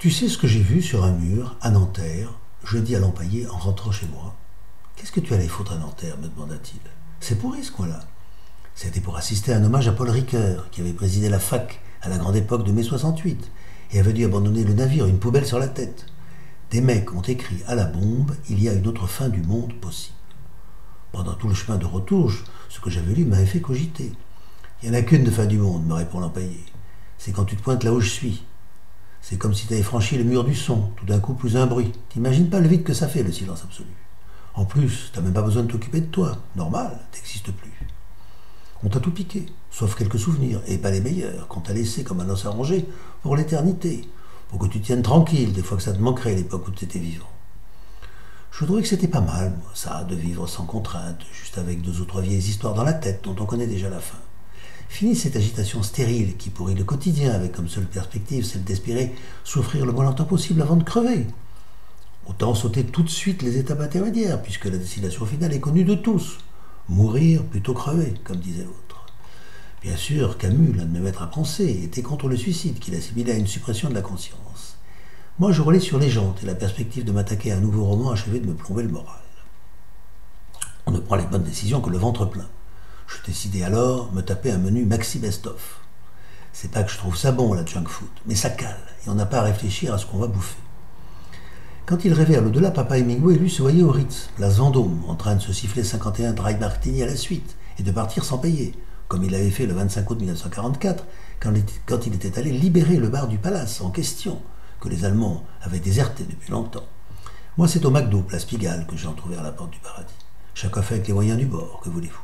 Tu sais ce que j'ai vu sur un mur, à Nanterre, jeudi à l'Empaillé, en rentrant chez moi? Qu'est-ce que tu allais foutre à Nanterre, me demanda-t-il. C'est pourri ce coin-là. C'était pour assister à un hommage à Paul Ricoeur, qui avait présidé la fac à la grande époque de mai 68, et avait dû abandonner le navire, une poubelle sur la tête. Des mecs ont écrit à la bombe, il y a une autre fin du monde possible. Pendant tout le chemin de retour, ce que j'avais lu m'avait fait cogiter. Il n'y en a qu'une de fin du monde, me répond l'Empaillé. C'est quand tu te pointes là où je suis. C'est comme si tu avais franchi le mur du son, tout d'un coup plus un bruit. T'imagines pas le vide que ça fait, le silence absolu. En plus, t'as même pas besoin de t'occuper de toi. Normal, t'existes plus. On t'a tout piqué, sauf quelques souvenirs, et pas les meilleurs, qu'on t'a laissés comme un os à ronger pour l'éternité, pour que tu tiennes tranquille des fois que ça te manquerait l'époque où tu étais vivant. Je trouvais que c'était pas mal, moi, ça, de vivre sans contrainte, juste avec 2 ou 3 vieilles histoires dans la tête dont on connaît déjà la fin. Fini cette agitation stérile qui pourrit le quotidien avec comme seule perspective celle d'espérer souffrir le moins longtemps possible avant de crever. Autant sauter tout de suite les étapes intermédiaires, puisque la destination finale est connue de tous. Mourir plutôt crever, comme disait l'autre. Bien sûr, Camus, l'un de mes maîtres à penser, était contre le suicide, qu'il assimilait à une suppression de la conscience. Moi, je roulais sur les jantes, et la perspective de m'attaquer à un nouveau roman achevait de me plomber le moral. On ne prend les bonnes décisions que le ventre plein. Je décidai alors de me taper un menu Maxi Best-of. C'est pas que je trouve ça bon, la junk food, mais ça cale, et on n'a pas à réfléchir à ce qu'on va bouffer. Quand il rêvait à l'au-delà, papa Hemingway, lui, se voyait au Ritz, place Vendôme, en train de se siffler 51 dry martini à la suite, et de partir sans payer, comme il avait fait le 25 août 1944, quand il était allé libérer le bar du Palace en question, que les Allemands avaient déserté depuis longtemps. Moi, c'est au McDo, place Pigalle, que j'ai entrouvert la porte du paradis. Chacun fait avec les moyens du bord, que voulez-vous.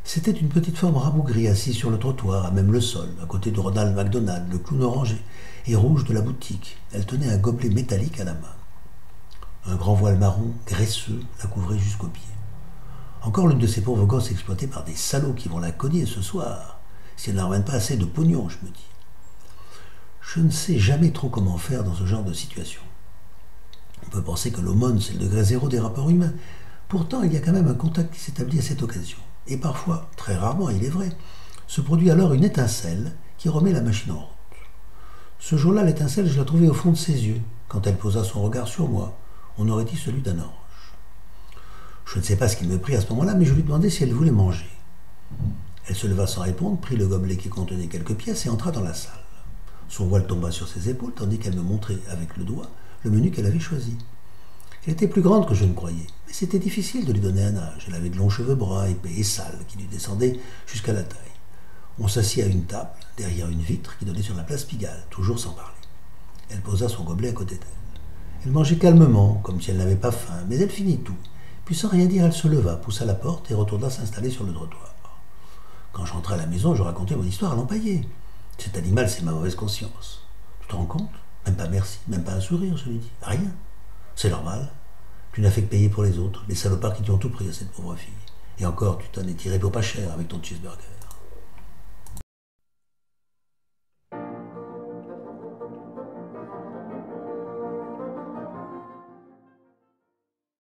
C'était une petite forme rabougrie assise sur le trottoir, à même le sol, à côté de Ronald McDonald, le clown orangé et rouge de la boutique. Elle tenait un gobelet métallique à la main. Un grand voile marron, graisseux, la couvrait jusqu'aux pieds. Encore l'une de ces pauvres gosses exploitées par des salauds qui vont la cogner ce soir, si elle n'en ramène pas assez de pognon, je me dis. Je ne sais jamais trop comment faire dans ce genre de situation. On peut penser que l'aumône, c'est le degré zéro des rapports humains. Pourtant, il y a quand même un contact qui s'établit à cette occasion. Et parfois, très rarement il est vrai, se produit alors une étincelle qui remet la machine en route. Ce jour-là, l'étincelle, je la trouvais au fond de ses yeux. Quand elle posa son regard sur moi, on aurait dit celui d'un ange. Je ne sais pas ce qu'il me prit à ce moment-là, mais je lui demandai si elle voulait manger. Elle se leva sans répondre, prit le gobelet qui contenait quelques pièces et entra dans la salle. Son voile tomba sur ses épaules, tandis qu'elle me montrait avec le doigt le menu qu'elle avait choisi. Elle était plus grande que je ne croyais, mais c'était difficile de lui donner un âge. Elle avait de longs cheveux bruns, épais et sales, qui lui descendaient jusqu'à la taille. On s'assit à une table, derrière une vitre qui donnait sur la place Pigalle, toujours sans parler. Elle posa son gobelet à côté d'elle. Elle mangeait calmement, comme si elle n'avait pas faim, mais elle finit tout. Puis sans rien dire, elle se leva, poussa la porte et retourna s'installer sur le trottoir. Quand je rentrai à la maison, je racontai mon histoire à l'Empaillé. Cet animal, c'est ma mauvaise conscience. Tu te rends compte? Même pas merci, même pas un sourire, je lui dis. Rien. C'est normal. Tu n'as fait que payer pour les autres, les salopards qui t'ont tout pris à cette pauvre fille. Et encore, tu t'en es tiré pour pas cher avec ton cheeseburger.